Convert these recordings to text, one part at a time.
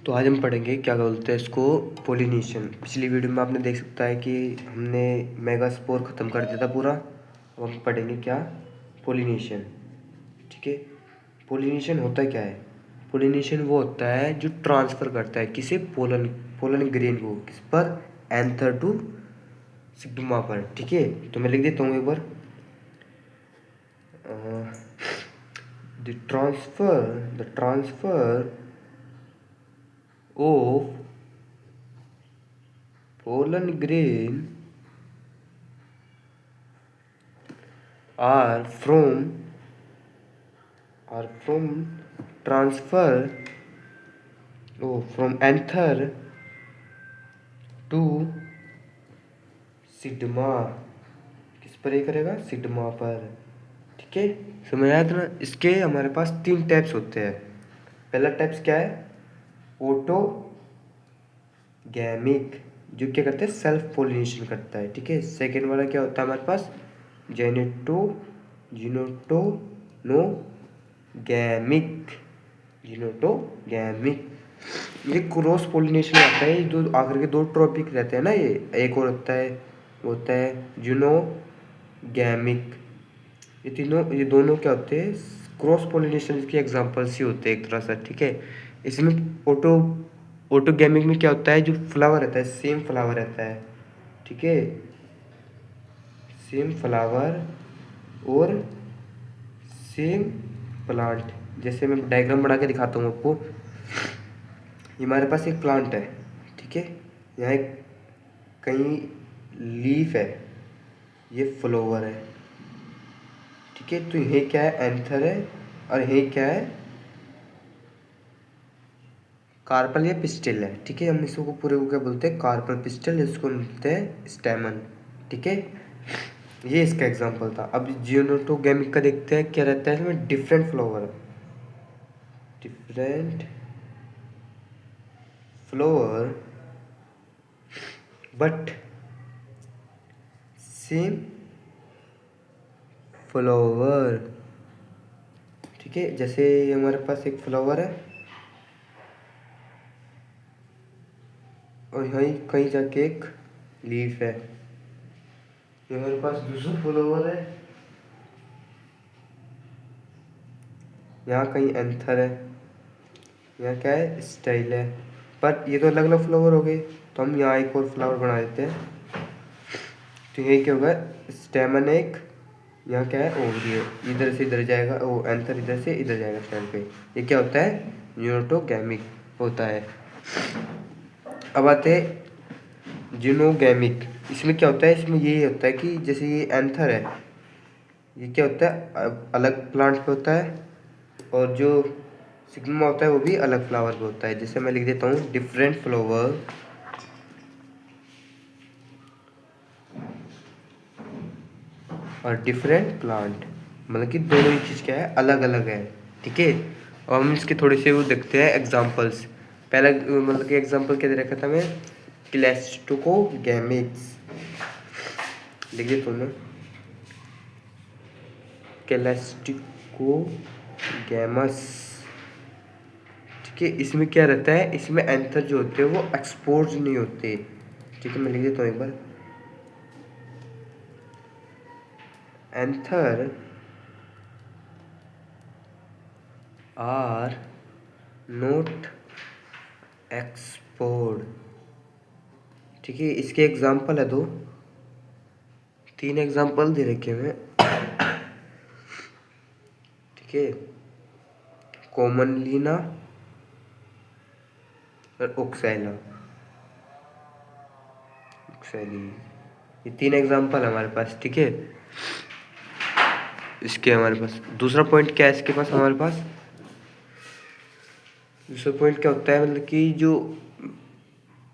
तो आज हम पढ़ेंगे क्या बोलते हैं इसको, पोलिनेशन। पिछली वीडियो में आपने देख सकता है कि हमने मेगास्पोर ख़त्म कर दिया था पूरा। अब हम पढ़ेंगे क्या, पोलिनेशन। ठीक है, पोलिनेशन होता क्या है? पोलिनेशन वो होता है जो ट्रांसफ़र करता है किसे, पोलन पोलन ग्रेन को, किस पर, एंथर टू सिग्मा पर। ठीक है, तो मैं लिख देता हूँ एक बार, the transfer of pollen grain are from transfer from anther to stigma. किस पर ये करेगा? सिग्मा पर। ठीक है, समझ आया था ना? इसके हमारे पास 3 टाइप्स होते हैं। पहला टाइप्स क्या है? ऑटोगैमिक, जो क्या करता है, सेल्फ पोलिनेशन करता है। ठीक है, सेकेंड वाला क्या होता है हमारे पास? जीनोटोगैमिक। जीनोटोगैमिक ये क्रॉस पोलिनेशन आता है। जो आखिर के 2 टॉपिक रहते हैं ना, ये एक और होता है जीनोगैमिक। ये दोनों क्या होते हैं? क्रॉस पोलिनेशन के एग्जांपल्स ही होते हैं एक तरह से। ठीक है, इसमें ऑटोगैमिक में क्या होता है, जो फ्लावर रहता है सेम फ्लावर रहता है। ठीक है, सेम फ्लावर और सेम प्लांट। जैसे मैं डायग्राम बना के दिखाता हूँ आपको। ये हमारे पास एक प्लांट है। ठीक है, यहाँ एक कहीं लीफ है, ये फ्लावर है। ठीक है, तो ये क्या है? एंथर है। और ये क्या है? कार्पल या पिस्टिल है। ठीक है, हम इसको पूरे को क्या बोलते हैं? कार्पल पिस्टिल, इसको बोलते हैं स्टेमन। ठीक है, ये इसका एग्जांपल था। अब जियोनोटोगैमिक का देखते हैं क्या रहता है इसमें। Different flower but same flower. ठीक है, जैसे हमारे पास एक फ्लावर है और यहीं कहीं जाके एक लीफ है। ये हमारे पास दूसरा फ्लावर है, यहाँ कहीं एंथर है, यहाँ क्या है? स्टाइल है। पर ये तो अलग अलग फ्लावर हो गए, तो हम यहाँ एक और फ्लावर बना देते हैं। तो ये क्या होगा? स्टेमन एक, यहाँ क्या है? ओवरी है। इधर से इधर जाएगा, वो एंथर इधर से इधर जाएगा स्टाइल पे। ये क्या होता है? यूनिटोगैमिक होता है। अब आते हैं जिनोगैमिक। इसमें क्या होता है? इसमें ये होता है कि जैसे ये एंथर है, ये क्या होता है? अलग प्लांट पे होता है। और जो सिग्मा होता है वो भी अलग फ्लावर पे होता है। जैसे मैं लिख देता हूँ, डिफरेंट फ्लावर और डिफरेंट प्लांट। मतलब कि दोनों ही चीज़ क्या है? अलग अलग है। ठीक है, और हम इसके थोड़े से वो देखते हैं एग्जांपल्स। पहला मतलब कि एग्जांपल क्या दे रखा था मैं? क्लैस्टोगैमिक्स लिख देता हूँ मैं, क्लैस्टिकोगैमस। ठीक है, इसमें क्या रहता है? इसमें एंथर जो होते हैं वो एक्सपोज नहीं होते। ठीक है, मैं लिख देता हूँ एक बार, एंथर आर नॉट एक्सपोर्ड। ठीक है, इसके एग्जांपल है 2 3 एग्जांपल दे रखे हैं। ठीक है, कॉमनलीना और ओक्सैला ओक्सैली, ये 3 एग्जांपल है हमारे पास। ठीक है, इसके हमारे पास दूसरा पॉइंट क्या है? इसके पास हमारे पास दूसरा पॉइंट क्या होता है? मतलब कि जो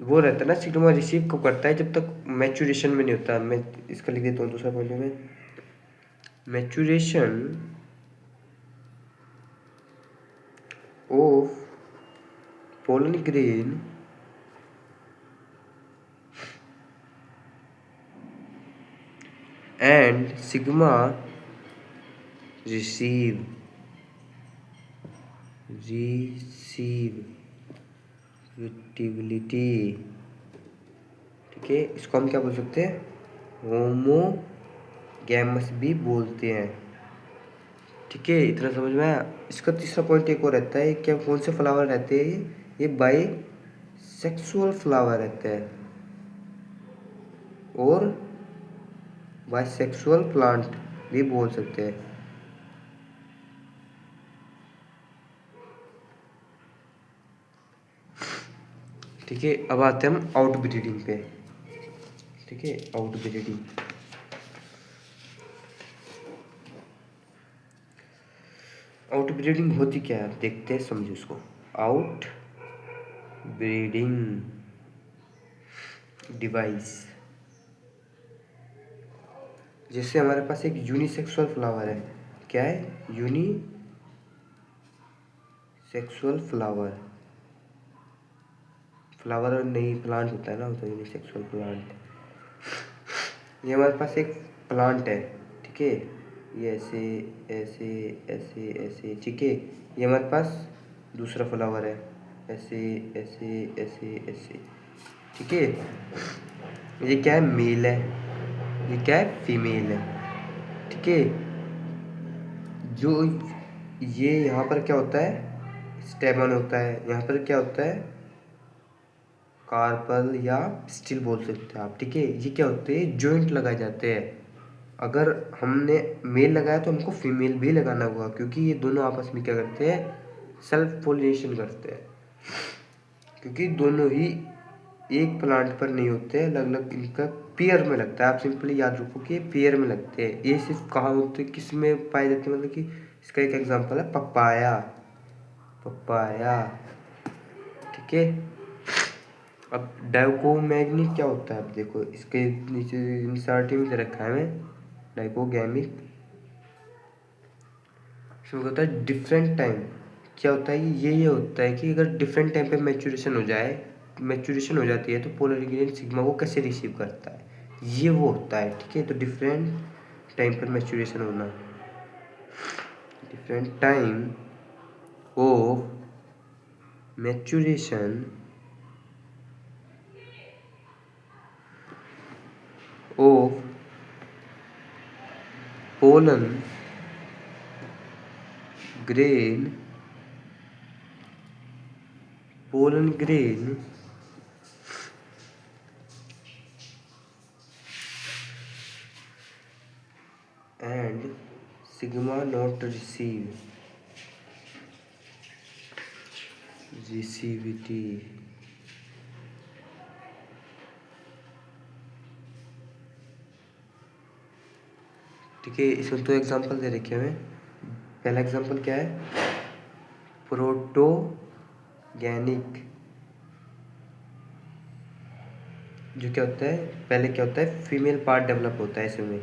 वो रहता है ना, सिग्मा रिसीव कब करता है? जब तक मैचुरेशन में नहीं होता। मैं इसका लिख देता हूँ दूसरा पॉइंट में, maturation of pollen grain and sigma receive विटिबिलिटी। ठीक है, इसको हम क्या बोल सकते हैं, होमोगैमस भी बोलते हैं। ठीक है, इतना समझ में आया। इसका तीसरा पॉइंट एक और रहता है, क्या कौन से फ्लावर रहते हैं ये बाई सेक्सुअल फ्लावर रहते हैं और बाई सेक्सुअल प्लांट भी बोल सकते हैं। ठीक है, अब आते हैं हम आउट ब्रीडिंग पे। ठीक है, आउट ब्रीडिंग। आउट ब्रीडिंग होती क्या है, देखते हैं, समझो इसको। आउट ब्रीडिंग डिवाइस, जैसे हमारे पास एक यूनिसेक्सुअल फ्लावर है। क्या है, यूनिसेक्सुअल फ्लावर। फ्लावर नहीं, प्लांट होता है ना, तो यूनिसेक्सुअल प्लांट। ये हमारे पास एक प्लांट है। ठीक है, ये ऐसे ऐसे ऐसे ऐसे। ठीक है, ये हमारे पास दूसरा फ्लावर है, ऐसे ऐसे ऐसे ऐसे। ठीक है, ये क्या है, मेल है, ये क्या है, फीमेल है। ठीक है, जो ये यहाँ पर क्या होता है, स्टेमन होता है, यहाँ पर क्या होता है, कार्पल या स्टिल बोल सकते हैं आप। ठीक है, ये क्या होते हैं, जॉइंट लगाए जाते हैं। अगर हमने मेल लगाया तो हमको फीमेल भी लगाना होगा, क्योंकि ये दोनों आपस में क्या करते हैं, सेल्फ पोलिनेशन करते हैं। क्योंकि दोनों ही एक प्लांट पर नहीं होते हैं, अलग अलग इनका पेयर में लगता है। आप सिंपली याद रखो कि पेयर में लगते हैं। ये सिर्फ कहाँ होते हैं, किस में पाए जाते हैं, मतलब कि इसका एक एग्जांपल है पपाया। पपाया। ठीक है, अब डाइकोगैमिक क्या होता है, अब देखो इसके नीचे इंसर्टिंग में दे रखा है हमें डाइकोगैमिक। इसमें होता है डिफरेंट टाइम। क्या होता है, ये होता है कि अगर डिफरेंट टाइम पे मैच्योरेशन हो जाए, मैच्योरेशन हो जाती है, तो पोलर ग्रेडिएंट सिग्मा को कैसे रिसीव करता है, ये वो होता है। ठीक है, तो डिफरेंट टाइम पर मैच्योरेशन होना, different time of maturation of pollen grain, pollen grain and sigma not receivity। ठीक है, इसमें दो एग्जांपल दे रखे हमें। पहला एग्जांपल क्या है, प्रोटोगैनिक। जो क्या होता है, पहले क्या होता है, फीमेल पार्ट डेवलप होता है इसमें,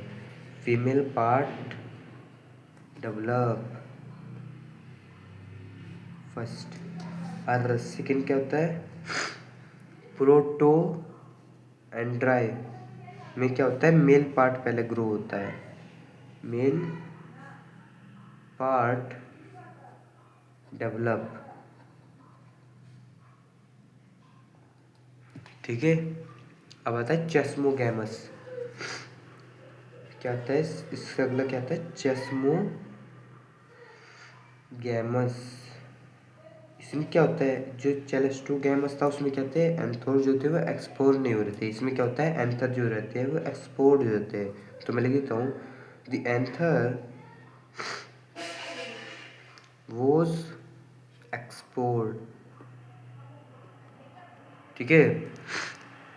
फीमेल पार्ट डेवलप फर्स्ट। और सेकेंड क्या होता है, प्रोटो एंड्राई में क्या होता है, मेल पार्ट पहले ग्रो होता है, मेल पार्ट डेवलप। ठीक है, अब आता है चेस्मोगैमस। क्या आता है, इसका अगला क्या आता है, चेस्मोगैमस। इसमें क्या होता है, जो चेलेस्टोगैमस था उसमें क्या होते हैं, एंथर जो थे वो एक्सपोर नहीं हो रहे थे। इसमें क्या होता है, एंथर जो रहते हैं वो एक्सपोर्ड हो जाते हैं। तो मैं लिख देता हूँ, द एंथर वॉज एक्सपोर्ड। ठीक है,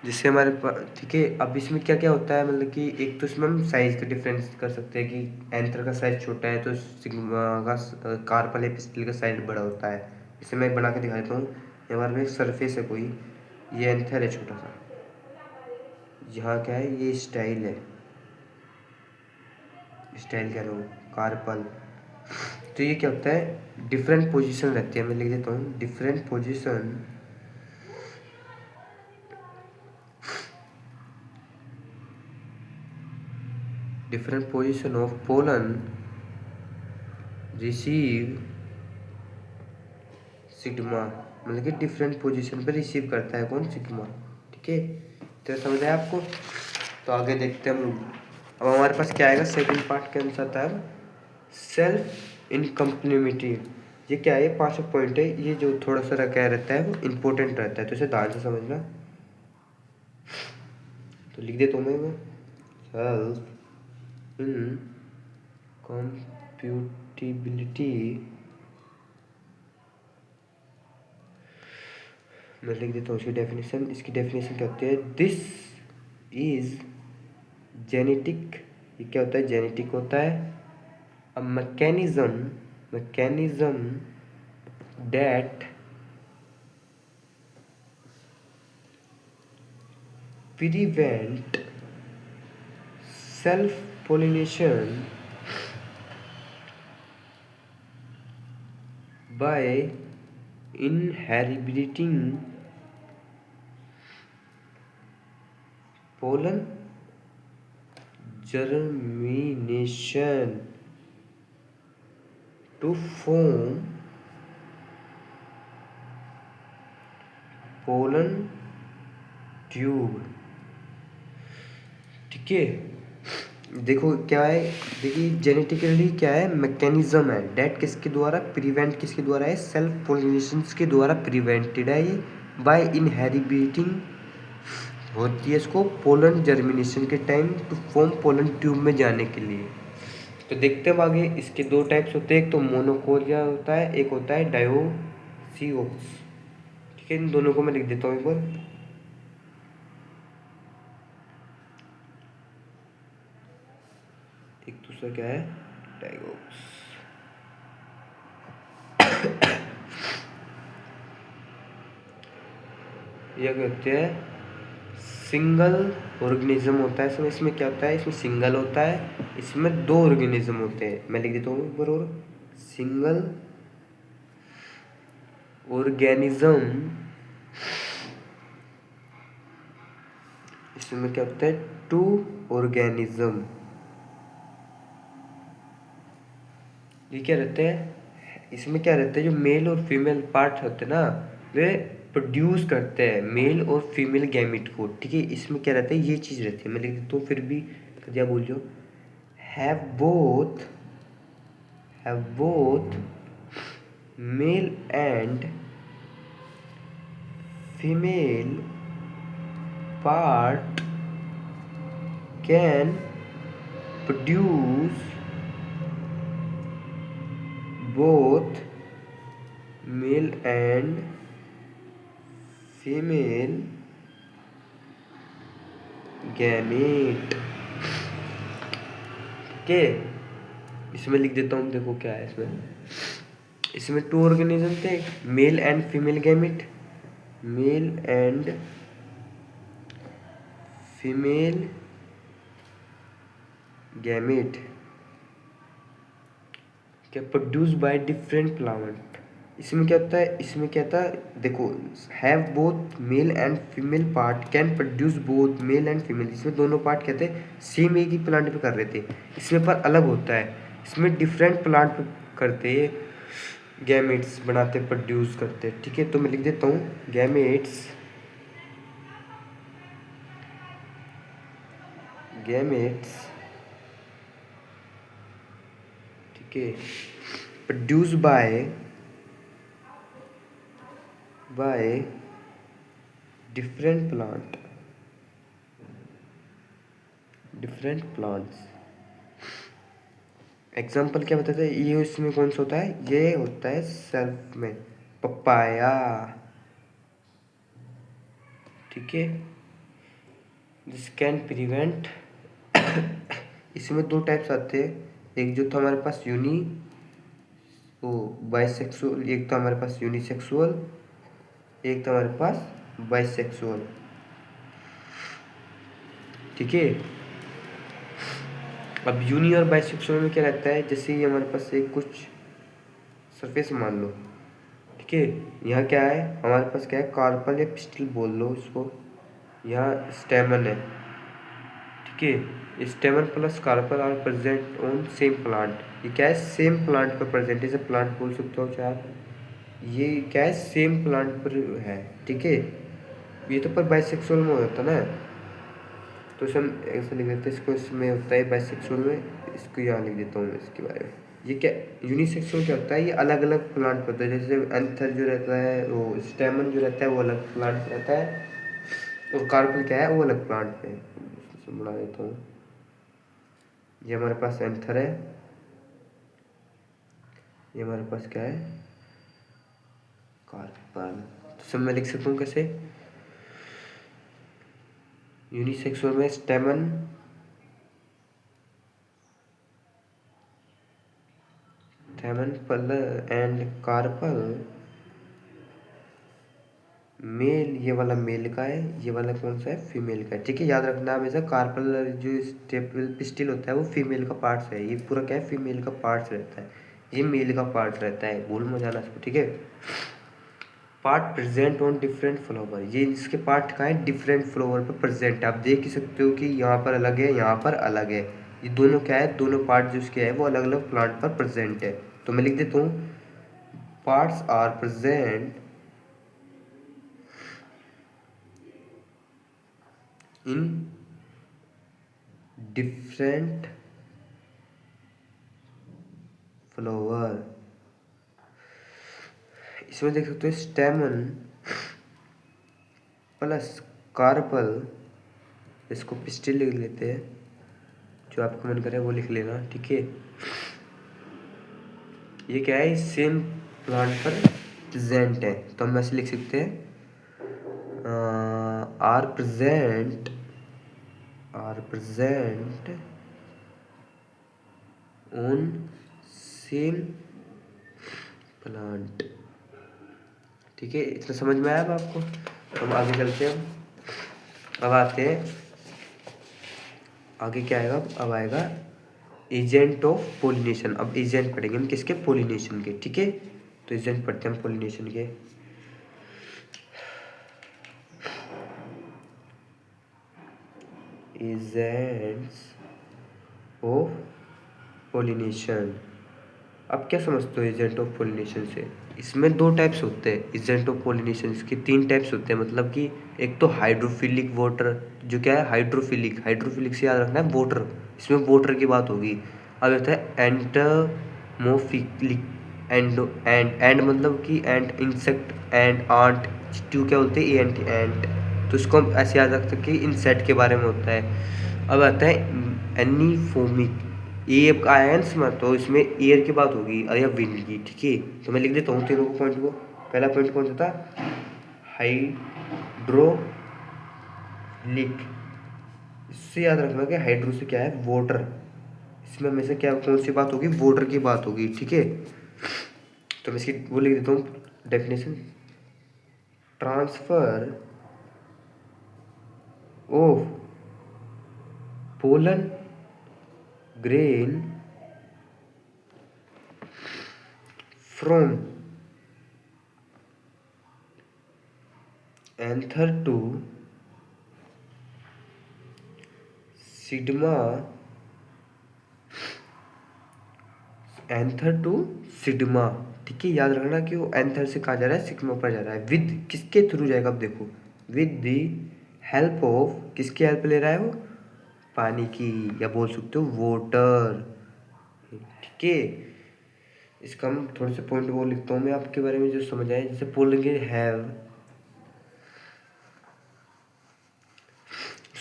जिससे हमारे पास, ठीक है, अब इसमें क्या क्या होता है, मतलब कि एक तो इसमें हम साइज का डिफरेंस कर सकते हैं कि एंथर का साइज छोटा है तो सिग्मा का, कार्पल या पिस्टल का साइज बड़ा होता है। इसे मैं बना के दिखा देता हूँ। हमारे में एक सरफेस है कोई, ये एंथर है छोटा सा, यहाँ क्या है, ये स्टाइल है, स्टाइल कह रहा हूँ, कार्पल। तो ये क्या होता है, डिफरेंट पोजीशन रहती है। मैं लिख देता हूँ, different position different position of pollen receive sigma। मतलब कि डिफरेंट पोजीशन पे रिसीव करता है कौन, सिग्मा। ठीक है, तो समझ आया आपको। तो आगे देखते हैं हम लोग। अब हमारे पास क्या आएगा सेकंड पार्ट के अनुसार था सेल्फ इनकम्प्लीमेंटी। ये क्या है, ये 5 पॉइंट है, ये जो थोड़ा सा क्या रहता है वो इम्पोर्टेंट रहता है, तो इसे ध्यान से समझना। तो लिख देता हूँ मैं सेल्फ इनकम्प्यूटिबिलिटी, मैं लिख देता हूँ इसकी डेफिनेशन। इसकी डेफिनेशन क्या होती है, दिस इज जेनेटिक। ये क्या होता है, जेनेटिक होता है। A mechanism that prevent self pollination by inhibiting pollen germination to form pollen tube। ठीक है, देखो क्या है, देखिए जेनेटिकली क्या है, मैकेनिज्म है डेट किसके द्वारा, प्रिवेंट किसके द्वारा है, सेल्फ पोलिनेशन के द्वारा प्रिवेंटेड है ये, बाय इनहेरिबिटिंग होती है इसको पोलन जर्मिनेशन के time to form pollen tube में जाने के लिए। तो देखते हैं आगे, इसके दो टाइप्स होते हैं, एक तो मोनोकोरिया होता है, एक होता है डायोसियोक्स। ठीक है, इन दोनों को मैं लिख देता हूँ एक बार। एक दूसरा क्या है, डायोक्स। यह कहते हैं सिंगल ऑर्गेनिज्म होता है इसमें। इसमें क्या होता है, इसमें सिंगल होता है, इसमें दो ऑर्गेनिज्म होते हैं। मैं लिख देता हूँ एक बार और, सिंगल ऑर्गेनिज्म, इसमें क्या होता है, टू ऑर्गेनिज्म। ये क्या रहते हैं, इसमें क्या रहता है, जो मेल और फीमेल पार्ट होते हैं ना, वे प्रोड्यूस करते हैं मेल और फीमेल गैमिट को। ठीक है, इसमें क्या रहता है, ये चीज़ रहती है। मैं लिख देता हूँ फिर भी, क्या बोल जो, have both male and female part can produce both male and female gamete। के इसमें लिख देता हूँ, देखो क्या है इसमें, इसमें टू ऑर्गेनिज्म थे, male and female gamete, male and female gamete क्या प्रोड्यूस बाय डिफरेंट प्लांट। इसमें क्या होता है, इसमें क्या था, देखो have both male and female part can produce both male and female. इसमें दोनों पार्ट कहते हैं सेम एक ही प्लांट पे कर रहे थे, इसमें पर अलग होता है, इसमें डिफरेंट प्लांट पे करते गैमेट्स बनाते, प्रोड्यूस करते। ठीक है, तो मैं लिख देता हूँ गैमेट्स, गैमेट्स ठीक है, produce by different plants. Example क्या बताते हैं, ये इसमें कौन सा होता है, ये होता है सेल्फ में पपाया। ठीक है, दिस कैन प्रिवेंट इसमें दो टाइप्स आते हैं, एक जो था हमारे पास वो बाइसेक्सुअल, एक था हमारे पास यूनिसेक्सुअल, एक था हमारे पास बाइसेक्सुअल। ठीक है, अब यूनी और बाइसेक्सुअल में क्या रहता है, जैसे ये हमारे पास एक कुछ सरफेस मान लो। ठीक है, यहाँ क्या है हमारे पास, क्या है, कार्पल या पिस्टल बोल लो इसको, यहाँ स्टेमन है। ठीक है, stamen plus carpel are present on same plant. ये क्या है, सेम प्लांट पर प्रेजेंट है, जैसे प्लांट बोल सकते हो चाहे आप। ये क्या है, सेम प्लांट पर है, ठीक है। ये तो पर बाइसेक्सुअल में होता है ना, तो इसे हम ऐसे लिख देते हैं, इसको इसमें होता है बाइसेक्सुअल में, इसको यहाँ लिख देता हूँ मैं इसके बारे में। ये क्या यूनिसेक्सुअल क्या होता है, ये अलग अलग प्लांट पर होता है। जैसे एंथर जो रहता है, वो स्टेमन जो रहता है वो अलग प्लांट रहता है, और कार्पल क्या है वो अलग प्लांट पे है। इसको बना देता हूँ। ये हमारे पास एंथर है, ये हमारे पास क्या है, कार्पल। तो सब मैं लिख सकता हूँ कैसे, यूनिसेक्सुअल में स्टेमन पल एंड कार्पल, मेल, ये वाला मेल का है, ये वाला कौन सा है, फीमेल का है, ठीक है। याद रखना हमेशा, कार्पल जो स्टेपल पिस्टिल होता है वो फीमेल का पार्ट्स है, ये पूरा क्या है, फीमेल का पार्ट्स रहता है, ये मेल का पार्ट रहता है, भूल मत जाना इसको, ठीक है। Part present on different flower, ये इसके पार्ट का है, डिफरेंट फ्लावर पर प्रेजेंट है। आप देख ही सकते हो कि यहाँ पर अलग है, यहाँ पर अलग है, ये दोनों क्या है, दोनों पार्ट जो इसके है वो अलग अलग प्लांट पर प्रेजेंट है। तो मैं लिख देता हूँ, parts are present in different flower. इसमें देख सकते हो स्टेमन प्लस कार्पल, इसको पिस्टिल लिख लेते हैं, जो आपको मन करे वो लिख लेना, ठीक है। ये क्या है, सेम प्लांट पर प्रेजेंट है, तो हम ऐसे लिख सकते हैं, are present on same plant, ठीक है। इतना समझ में आया अब आपको। हम आगे चलते हैं, अब आते हैं आगे, क्या आएगा, अब आएगा एजेंट ऑफ पोलिनेशन। अब एजेंट पढ़ेंगे हम किसके, पोलिनेशन के, ठीक है। तो एजेंट पढ़ते हैं हम पोलिनेशन के। एजेंट्स ऑफ पोलिनेशन, अब क्या समझते हो एजेंट ऑफ पोलिनेशन से। इसमें दो टाइप्स होते हैं एजेंट ऑफ पोलिनेशन, इसके तीन टाइप्स होते हैं, मतलब कि एक तो हाइड्रोफिलिक वाटर, जो क्या है, हाइड्रोफिलिक से याद रखना है वाटर, इसमें वाटर की बात होगी। अब आता है एंटमोफिलिक, एंड मतलब कि एंड इंसेक्ट, एंड आंट, चींटी क्या बोलते हैं, एंट, तो इसको हम ऐसे याद रख सकते हैं कि इंसेक्ट के बारे में होता है। अब आता है एनीफोमिक, ये आयंस में, तो इसमें एयर की बात होगी और या विंड की, ठीक है। तो मैं लिख देता हूँ तीनों पॉइंट को। पहला पॉइंट कौन सा था, हाइड्रोलिक, इससे याद रखना कि हाइड्रो से क्या है, वाटर, इसमें हमेशा क्या कौन सी बात होगी, वाटर की बात होगी, ठीक है। तो मैं इसकी वो लिख देता हूँ definition, transfer of pollen grain from anther to stigma, anther to stigma, ठीक है। याद रखना कि वो एंथर से कहा जा रहा है, सिग्मा पर जा रहा है, विद किसके थ्रू जाएगा, अब देखो, विद द हेल्प ऑफ, किसकी हेल्प ले रहा है वो, पानी की, या बोल सकते हो वाटर, ठीक है। इसका हम थोड़े से पॉइंट वो लिखता हूँ मैं आपके बारे में जो समझ आए, जैसे पोलिंग हैव,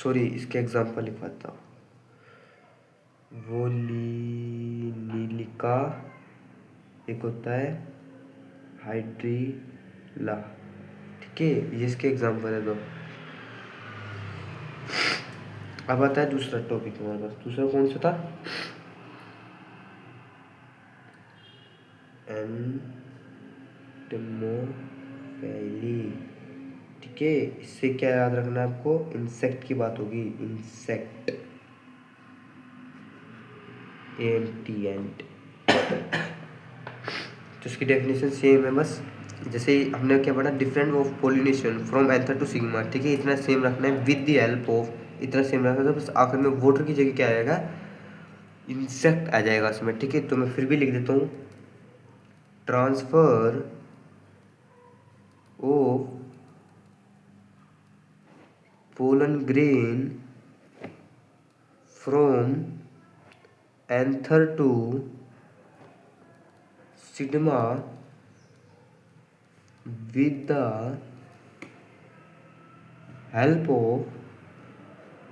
सॉरी इसके एग्जांपल लिखवाता हूँ, वोलिनिलिका, एक होता है हाइड्रीला, ठीक है, ये इसके एग्जांपल है दो। अब आता है दूसरा टॉपिक हमारे पास, दूसरा कौन सा था, एंटमोफैली, ठीक है। इससे क्या याद रखना है आपको, इंसेक्ट की बात होगी, इंसेक्ट, एंट, तो इसकी डेफिनेशन सेम है, बस जैसे हमने क्या पढ़ा, different of pollination from anther to stigma, ठीक है, इतना सेम रखना है, विद द हेल्प ऑफ, इतना सेम रखना है, बस आखिर में वाटर की जगह क्या आएगा, इंसेक्ट आ जाएगा उसमें, ठीक है। तो मैं फिर भी लिख देता हूँ, transfer of pollen grain from anther to stigma with the help of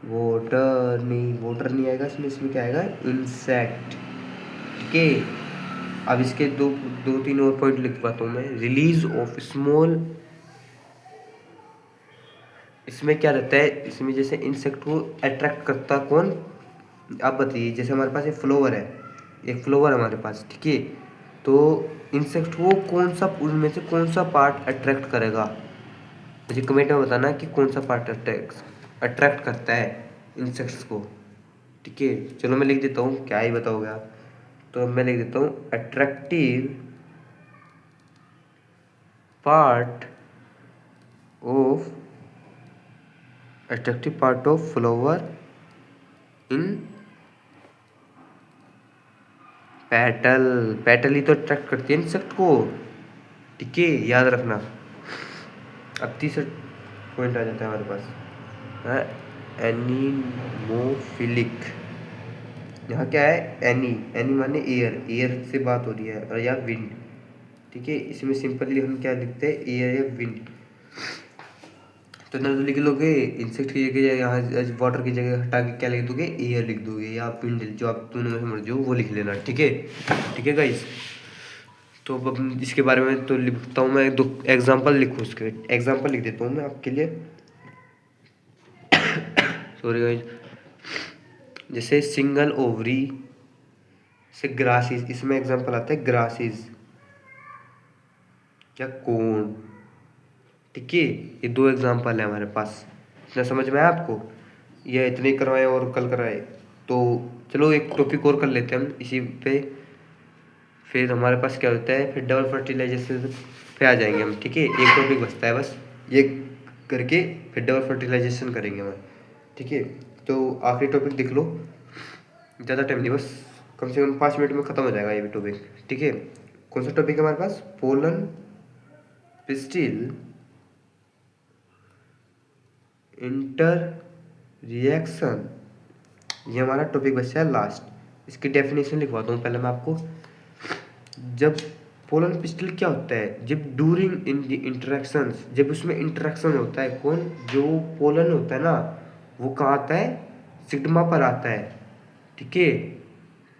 water नहीं आएगा इसमें क्या आएगा, इंसेक्ट। ठीक है, अब इसके दो तीन और पॉइंट लिखवाता हूँ मैं। रिलीज ऑफ स्मॉल, इसमें क्या रहता है, इसमें जैसे इंसेक्ट को अट्रैक्ट करता कौन, आप बताइए। जैसे हमारे पास एक फ्लावर है, हमारे पास, ठीक है, तो इंसेक्ट को कौन सा, उनमें से कौन सा पार्ट अट्रैक्ट करेगा, मुझे कमेंट में बताना कि कौन सा पार्ट अट्रैक्ट करता है इंसेक्ट्स को। ठीक है, चलो मैं लिख देता हूँ, क्या ही बताओगे आप। तो मैं लिख देता हूँ part attractive part of flower इन पेटल ही तो अट्रैक्ट करती है इंसेक्ट को। ठीक है, याद रखना। अब तीसरा पॉइंट आ जाता है हमारे पास, एनीमोफिलिक। यहाँ क्या है, एनी माने एयर से बात हो रही है, और या विंड। ठीक है, इसमें सिंपली हम क्या लिखते हैं, एयर या विंड। तो ना तो लिख लोगे इंसेक्ट की जगह, यहाँ वाटर की जगह हटा के क्या लिख दोगे, एयर लिख दोगे, या विंड, जो आप दोनों में समझ जो वो लिख लेना। ठीक है, ठीक है गाइस। तो अब इसके बारे में तो लिखता हूँ मैं, दो एग्जाम्पल लिखूँ, उसके एग्जाम्पल लिख देता हूँ मैं आपके लिए। Sorry guys. जैसे सिंगल ओवरी से ग्रासेस, इसमें एग्जांपल आता है ग्रासेस या कोन। ठीक है, ये दो एग्जांपल है हमारे पास। इतना समझ में आया आपको, ये इतने करवाए और कल कराए। तो चलो एक टॉपिक और कर लेते हैं हम इसी पे, फिर हमारे पास क्या होता है, फिर डबल फर्टिलाइजेशन पे आ जाएंगे हम। ठीक है, एक टॉपिक बचता है बस, ये करके फिर डबल फर्टिलाइजेशन करेंगे हम। ठीक है, तो आखिरी टॉपिक देख लो, ज़्यादा टाइम नहीं, बस कम से कम 5 मिनट में ख़त्म हो जाएगा ये भी टॉपिक। ठीक है, कौन सा टॉपिक है हमारे पास, पोलन पिस्टिल इंटर रिएक्शन, ये हमारा टॉपिक बचा है लास्ट। इसकी डेफिनेशन लिखवाता हूँ पहले मैं आपको। जब पोलन पिस्टिल क्या होता है, जब ड्यूरिंग इन द इंटरेक्शंस, जब उसमें इंटरेक्शन होता है, कौन, जो पोलन होता है ना, वो कहाँ आता है, सिग्मा पर आता है। ठीक है,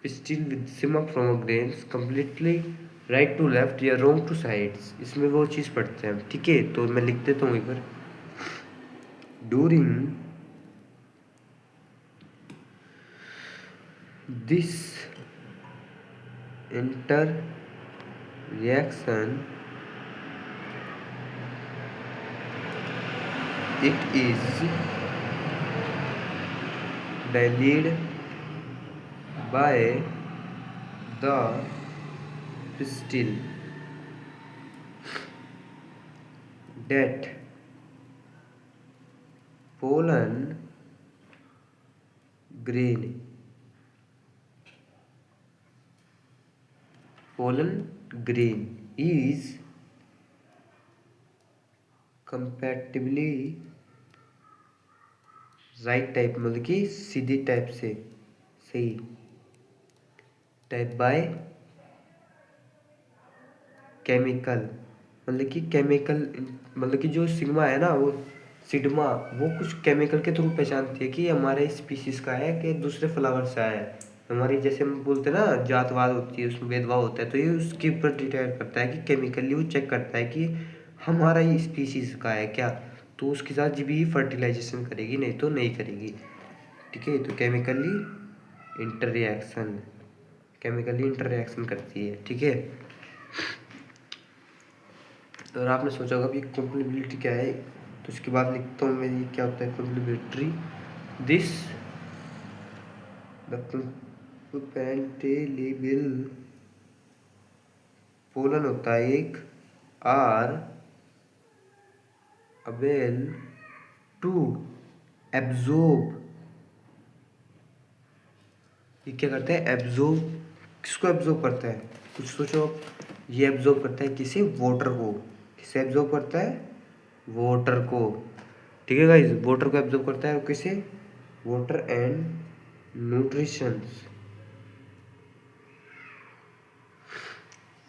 pistil with stigma from grains completely right to left या रॉन्ग टू साइड्स, इसमें वो चीज़ पढ़ते हैं हम। ठीक है, तो मैं लिख देता हूँ एक बार। During this inter reaction it is delayed by the pistil that pollen grain is compatibly right type, मतलब कि सीधी टाइप से सही टाइप बाय केमिकल, मतलब कि जो सिग्मा है ना, वो सिग्मा वो कुछ केमिकल के थ्रू पहचानती है कि हमारे स्पीसीज का है कि दूसरे फ्लावर से आया है। हमारी जैसे हम बोलते हैं ना, जातवाद होती है, उसमें भेदभाव होता है, तो ये उसके ऊपर डिटेक्ट करता है कि केमिकली वो चेक करता है कि हमारा ही स्पीसीज का है क्या, तो उसके साथ जब भी फर्टिलाइजेशन करेगी, नहीं तो नहीं करेगी। ठीक है, तो केमिकली इंटररिएक्शन करती है। ठीक है, और आपने सोचा होगा कि कॉम्प्लेमेंट्री क्या है, तो इसके बाद लिखता हूँ मैं, ये क्या होता है complementary. This the compatible pollen होता है एक, आर अबेल टू एब्जॉर्ब, ये क्या करता है, एब्जॉर्ब, किसको एब्जॉर्ब करता है, कुछ सोचो। ये एब्जॉर्ब करता है किसी वाटर को, किसे एब्जॉर्ब करता है? वाटर को। ठीक है गाइस, वाटर को एब्जॉर्ब करता है, और किसे? Water and nutrition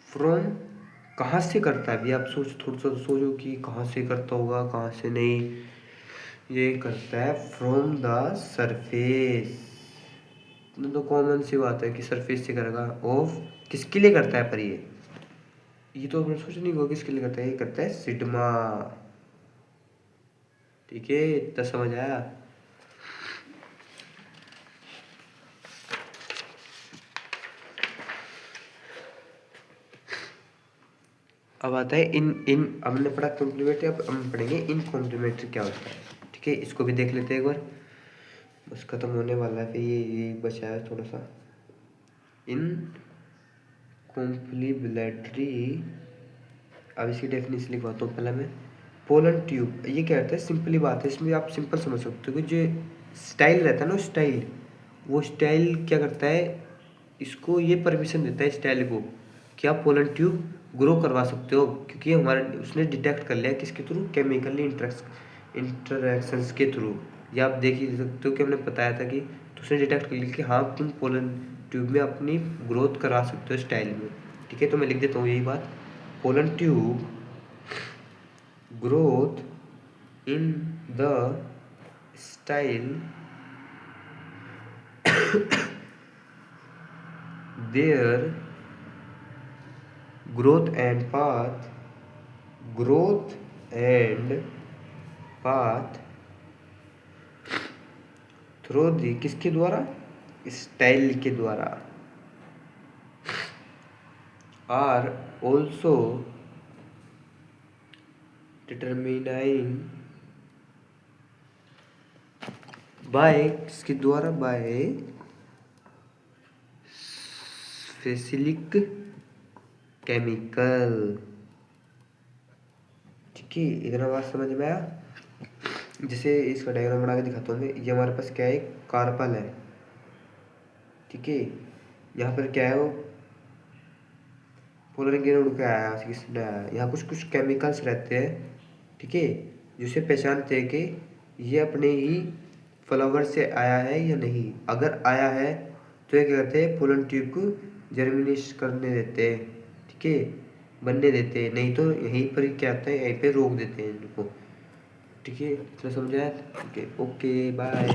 from. कहाँ से करता है? अभी आप थोड़ा सा सोचो कि कहाँ से करता होगा, कहाँ से नहीं। ये करता है फ्रॉम द सरफेस। तो कॉमन सी बात है कि सरफेस से करेगा। ऑफ किसके लिए करता है? पर ये तो आपने सोचा नहीं होगा किसके लिए करता है। ये करता है सिग्मा। ठीक है, इतना समझ आया? अब आता है इन इन हमने पढ़ा कॉम्प्लीमेंट्री, अब हम पढ़ेंगे इन कॉम्प्लीमेंट्री क्या होता है। ठीक है, इसको भी देख लेते हैं एक बार, बस खत्म होने वाला है, फिर ये बचा है थोड़ा सा। इन कॉम्प्लीमेंट्री, अब इसकी डेफिनेशन लिखवाता हूँ पहले मैं। पोलन ट्यूब, ये क्या रहता है? सिंपली बात है, इसमें आप सिंपल समझ सकते हो कि जो स्टाइल रहता है ना, स्टाइल, वो स्टाइल क्या करता है? इसको ये परमिशन देता है स्टाइल को कि आप पोलन ट्यूब ग्रो करवा सकते हो, क्योंकि हमारे उसने डिटेक्ट कर लिया किसके थ्रू? केमिकली इंटरेक्शंस के थ्रू। या आप देख ही सकते हो कि हमने बताया था कि तो उसने डिटेक्ट कर लिया कि हाँ तुम पोलन ट्यूब में अपनी ग्रोथ करा सकते हो स्टाइल में। ठीक है, तो मैं लिख देता हूँ यही बात। Pollen tube growth in the style their growth and path growth and path through the किसके द्वारा? स्टाइल के द्वारा are also determining by किसके द्वारा? by specific chemical। ठीक है, इतना बात समझ में आया? जैसे इसका डायग्राम बना के दिखाता हूँ मैं। ये हमारे पास क्या है? कार्पल है। ठीक है, यहाँ पर क्या है? वो पोलर ग्रेन उड़ के आया, किसने आया? यहाँ कुछ कुछ केमिकल्स रहते हैं। ठीक है, जिसे पहचानते हैं कि ये अपने ही फ्लावर से आया है या नहीं। अगर आया है तो ये क्या करते हैं? पोलन ट्यूब को जर्मिनेट करने देते हैं। ठीक है, बनने देते हैं, नहीं तो यहीं पर क्या आता है? यहीं पे रोक देते हैं इनको। ठीक है, इतना समझाया? ठीक है, ओके बाय।